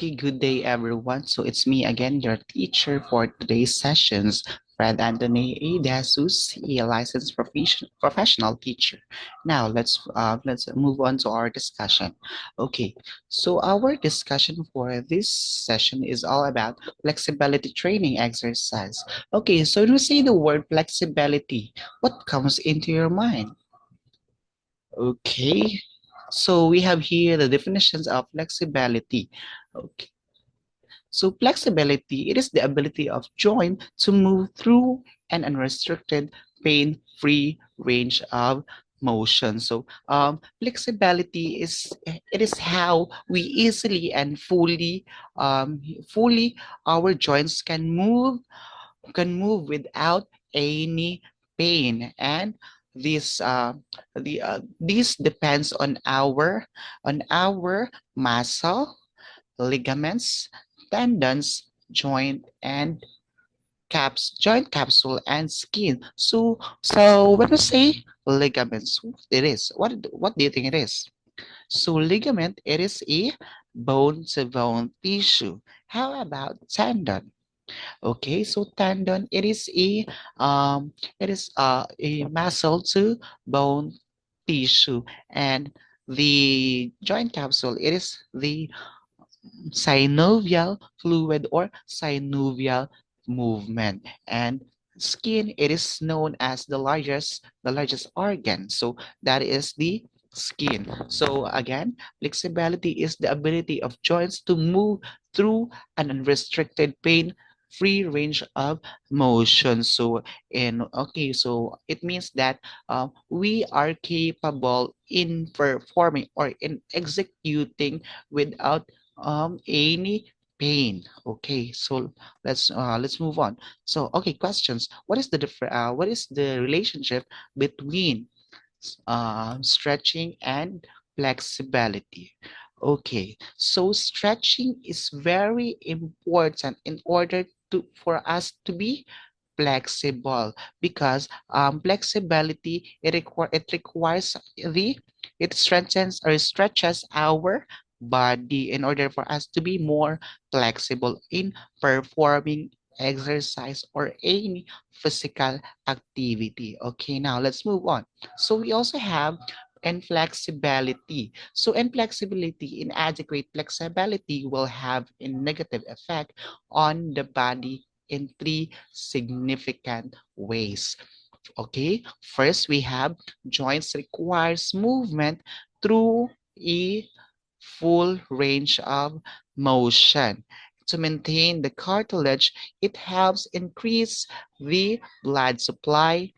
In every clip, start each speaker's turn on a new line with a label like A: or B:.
A: Okay, good day everyone. So it's me again, your teacher for today's sessions, Fred Anthony A. Dasus, a licensed professional teacher. Now let's move on to our discussion. Okay, so our discussion for this session is all about flexibility training exercise. Okay, so when we say the word flexibility, what comes into your mind? Okay, so we have here the definitions of flexibility. Okay. So flexibility, it is the ability of joint to move through an unrestricted, pain-free range of motion. So flexibility is how we easily and fully our joints can move without any pain, and this depends on our muscle, ligaments, tendons, joint capsule, and skin. So when we say ligaments, what do you think it is? So ligament, it is a bone-to-bone tissue. How about tendon? Okay, so tendon, it is a muscle to bone tissue, and the joint capsule, it is the synovial fluid or synovial movement, and skin, it is known as the largest organ, so that is the skin. So again, flexibility is the ability of joints to move through an unrestricted pain free range of motion. So it means that we are capable in performing or in executing without any pain. Okay, so let's move on. So okay, questions. What is the relationship between stretching and flexibility? Okay, so stretching is very important in order for us to be flexible, because flexibility, it strengthens or stretches our body in order for us to be more flexible in performing exercise or any physical activity. Okay, now let's move on. So we also have inflexibility. So inflexibility, inadequate flexibility will have a negative effect on the body in three significant ways. Okay, first we have joints requires movement through a full range of motion. To maintain the cartilage, it helps increase the blood supply.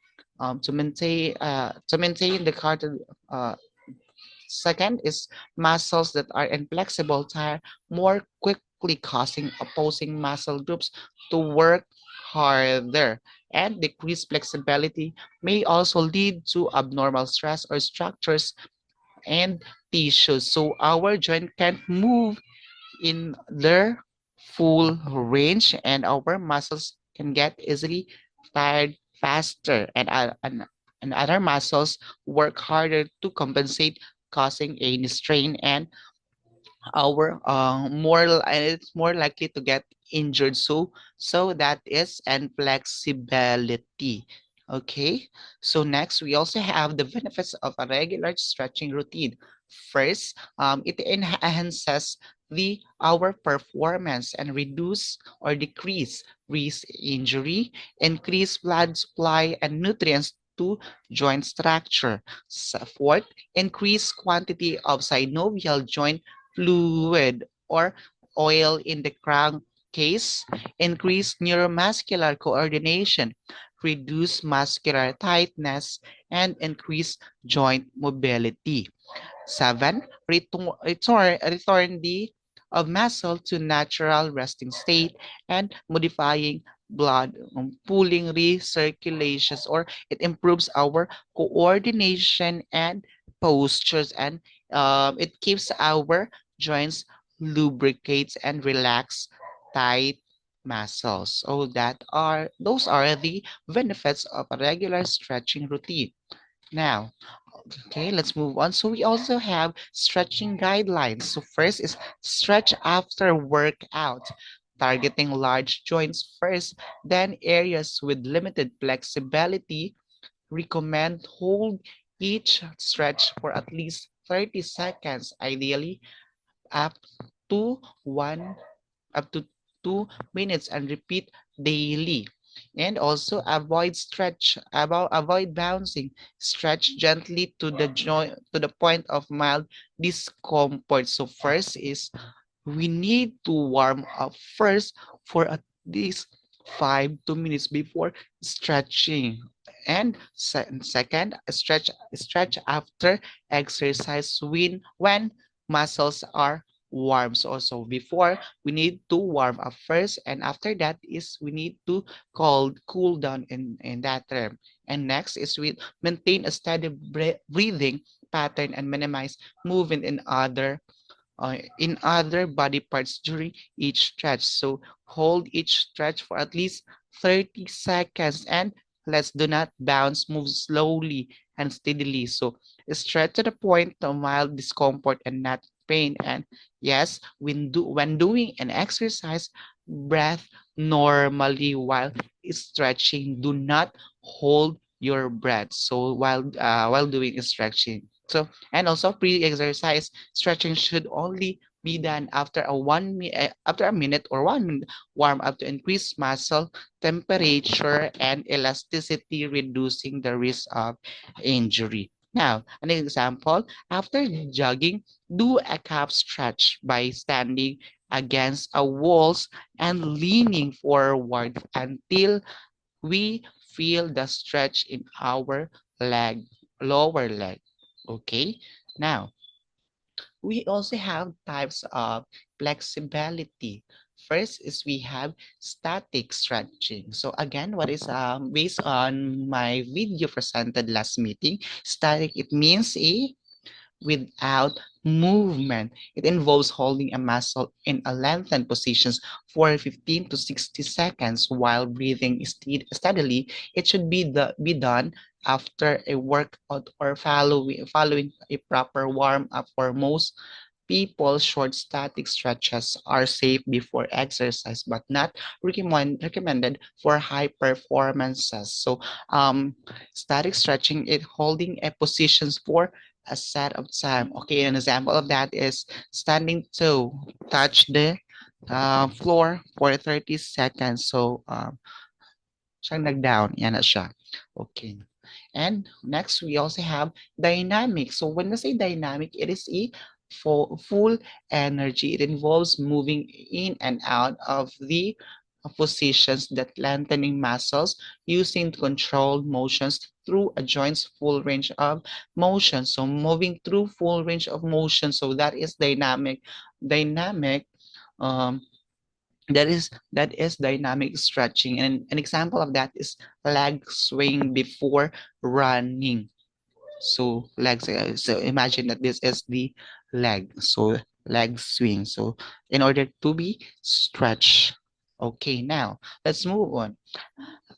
A: To maintain the cartilage. Second is muscles that are inflexible tire more quickly, causing opposing muscle groups to work harder. And decreased flexibility may also lead to abnormal stress or structures and tissues. So our joint can't move in their full range, and our muscles can get easily tired faster, and other muscles work harder to compensate, causing any strain, and it's more likely to get injured. So that is inflexibility. Okay, so next we also have the benefits of a regular stretching routine. First, it enhances the our performance and reduce or decrease risk injury, increase blood supply and nutrients to joint structure. Fourth, increase quantity of synovial joint fluid or oil in the crankcase, increase neuromuscular coordination, reduce muscular tightness, and increase joint mobility. Seven, return the of muscle to natural resting state, and modifying blood pooling recirculations, or it improves our coordination and postures, and it keeps our joints lubricates and relax tight muscles. So those are the benefits of a regular stretching routine. Now, Okay, let's move on. So we also have stretching guidelines. So first is stretch after workout, targeting large joints first, then areas with limited flexibility. Recommend hold each stretch for at least 30 seconds, ideally up to one up to 2 minutes, and repeat daily. And also avoid bouncing. Stretch gently to the joint to the point of mild discomfort. So first is we need to warm up first for at least 5 2 minutes before stretching. And second, stretch after exercise when muscles are warm. So also before we need to warm up first, and after that is we need to cool down in that term. And next is we maintain a steady breathing pattern and minimize movement in other body parts during each stretch. So hold each stretch for at least 30 seconds, and let's do not bounce, move slowly and steadily. So stretch to the point of mild discomfort and not pain. And yes, when doing an exercise, breath normally while stretching. Do not hold your breath. So while doing stretching. So and also pre-exercise stretching should only be done after after a minute or 1 minute warm up to increase muscle temperature and elasticity, reducing the risk of injury. Now, an example, after jogging, do a calf stretch by standing against a walls and leaning forward until we feel the stretch in our leg, lower leg. Okay. Now, we also have types of flexibility. First is we have static stretching. So again, what is based on my video presented last meeting, static, it means without movement. It involves holding a muscle in a lengthened positions for 15 to 60 seconds while breathing steadily. It should be done after a workout or following a proper warm up. For most people, short static stretches are safe before exercise, but not recommended for high performances. So, static stretching is holding a positions for a set of time. Okay, an example of that is standing to touch the floor for 30 seconds. So, siyang nag-down. Yan na siya. Okay. And next, we also have dynamic. So when we say dynamic, it is a full energy. It involves moving in and out of the positions that lengthening muscles using controlled motions through a joint's full range of motion. So moving through full range of motion. So that is dynamic. Dynamic um, that is dynamic stretching, and an example of that is leg swing before running. So legs, so imagine that this is the leg, so leg swing, so in order to be stretched. Okay, now let's move on.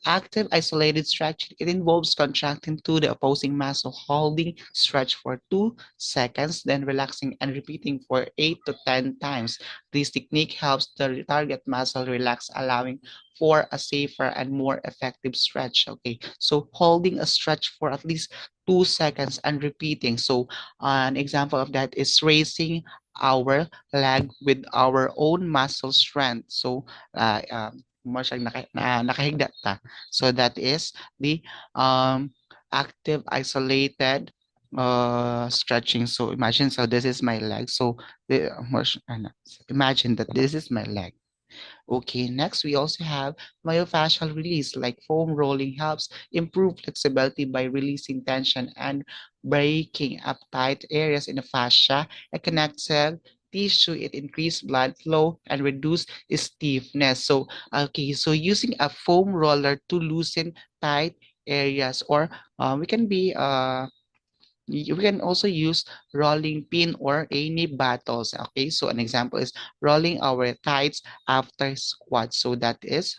A: Active isolated stretching, it involves contracting to the opposing muscle, holding stretch for 2 seconds, then relaxing and repeating for 8 to 10 times. This technique helps the target muscle relax, allowing for a safer and more effective stretch. Okay, so holding a stretch for at least 2 seconds and repeating. So an example of that is raising our leg with our own muscle strength. So more siyang nakahigda ta. So that is the active isolated stretching. So imagine, so this is my leg. So imagine that this is my leg. Okay, next we also have myofascial release, like foam rolling helps improve flexibility by releasing tension and breaking up tight areas in the fascia and connective tissue. It increase blood flow and reduce stiffness. So okay, so using a foam roller to loosen tight areas, or we can also use rolling pin or any battles. Okay, so an example is rolling our thighs after squat. So that is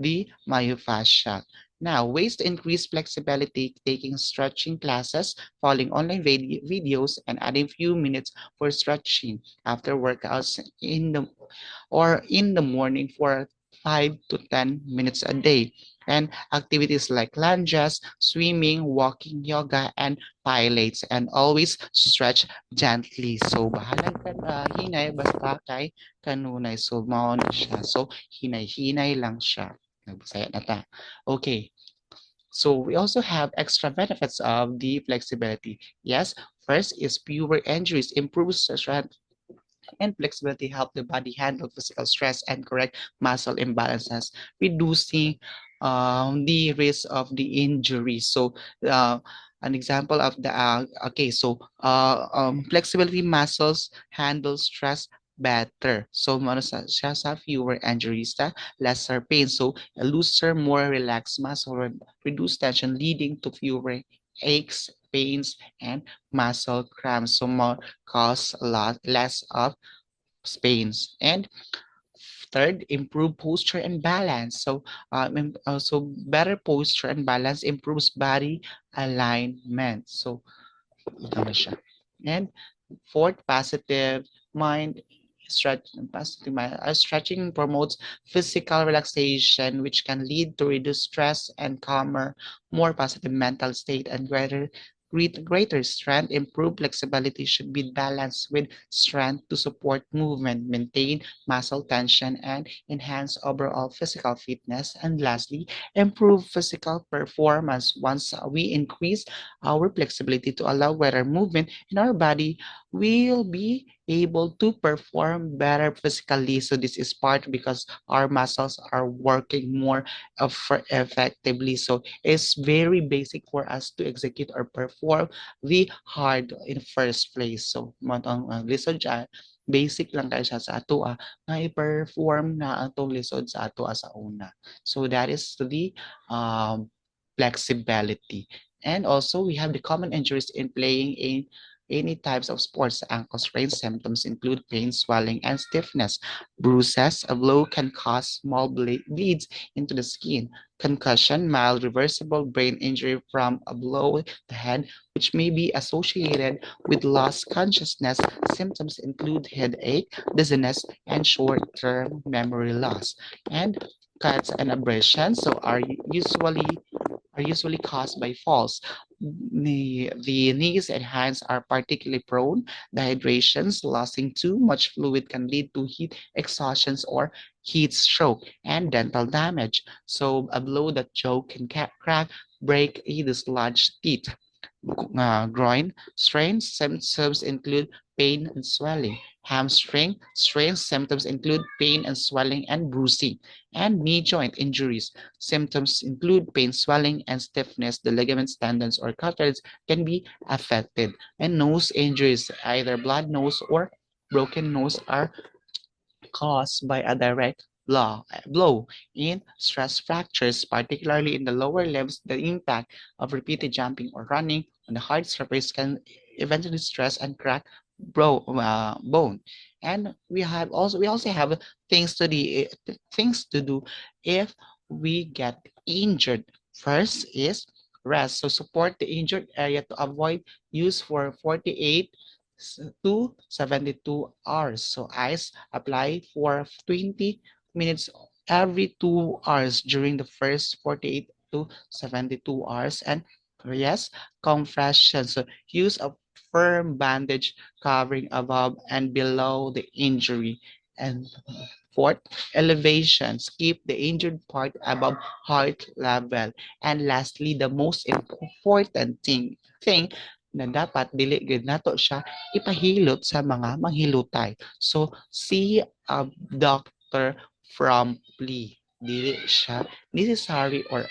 A: the myofascia. Now, ways to increase flexibility: taking stretching classes, following online videos, and adding few minutes for stretching after workouts in the morning for 5 to 10 minutes a day. And activities like lunges, swimming, walking, yoga, and pilates. And always stretch gently. So, bahalag ka hinay, basta kay kanunay. So, mao na siya. So, hinay-hinay lang siya. Nagbasaya na ta. Okay. So we also have extra benefits of the flexibility. Yes, first is fewer injuries, improves strength and flexibility, help the body handle physical stress and correct muscle imbalances, reducing the risk of the injury. So uh, an example of the flexibility muscles handle stress better. So mano siya sa fewer injuries, lesser pain. So a looser, more relaxed muscle, reduce tension, leading to fewer aches, pains, and muscle cramps. So more cause a lot less of Spain's. And third, improve posture and balance. So better posture and balance improves body alignment. So ito na siya. And fourth, positive mind stretching promotes physical relaxation, which can lead to reduced stress and calmer, more positive mental state and greater strength. Improved flexibility should be balanced with strength to support movement, maintain muscle tension, and enhance overall physical fitness. And lastly, improve physical performance. Once we increase our flexibility to allow better movement in our body, we'll be able to perform better physically. So this is part because our muscles are working more effectively. So it's very basic for us to execute or perform the hard in first place. So matong lisod siya, basic lang kayo siya sa ato nga i-perform na atong lisod sa ato sa una. So that is the flexibility. And also, we have the common injuries in playing in any types of sports. Ankle sprain symptoms include pain, swelling, and stiffness. Bruises, a blow can cause small bleeds into the skin. Concussion, mild reversible brain injury from a blow to the head, which may be associated with lost consciousness. Symptoms include headache, dizziness, and short-term memory loss. And cuts and abrasions are usually caused by falls. The knees and hands are particularly prone. Dehydrations, losing too much fluid can lead to heat exhaustion or heat stroke and dental damage. So a blow that choke can crack, break, dislodge teeth. Groin strains symptoms include pain and swelling. Hamstring strains symptoms include pain and swelling and bruising. And knee joint injuries symptoms include pain, swelling, and stiffness. The ligaments, tendons, or cartilage can be affected. And nose injuries, either blood nose or broken nose, are caused by a direct blow. In stress fractures, particularly in the lower limbs, the impact of repeated jumping or running on the hard surface can eventually stress and crack bone. And we also have things to do if we get injured. First is rest. So support the injured area to avoid use for 48 to 72 hours. So ice apply for 20 minutes every 2 hours during the first 48 to 72 hours. And yes, compression. So use a firm bandage covering above and below the injury. And fourth, elevations. Keep the injured part above heart level. And lastly, the most important thing na dapat dili gid nato siya ipahilot sa mga manghilutay. So, see a doctor promptly. Dili siya necessary or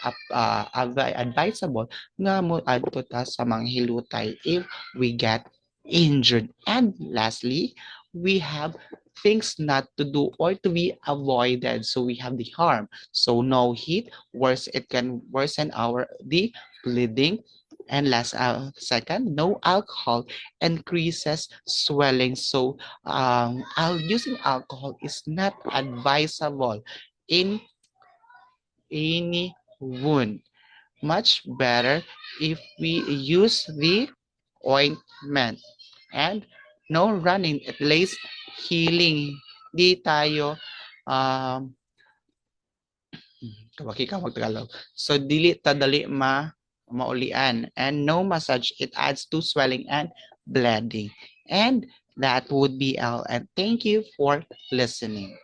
A: advisable nga mo adto ta sa manghilutay if we get injured. And lastly, we have things not to do or to be avoided. So we have the harm. So no heat, worse it can worsen the bleeding. And second, no alcohol increases swelling. So using alcohol is not advisable in any wound. much better if we use the ointment. And no running, at least healing. Di tayo kawaki Tagalog. So dili ta dali maulian, and no massage, it adds to swelling and bleeding. And that would be all, and thank you for listening.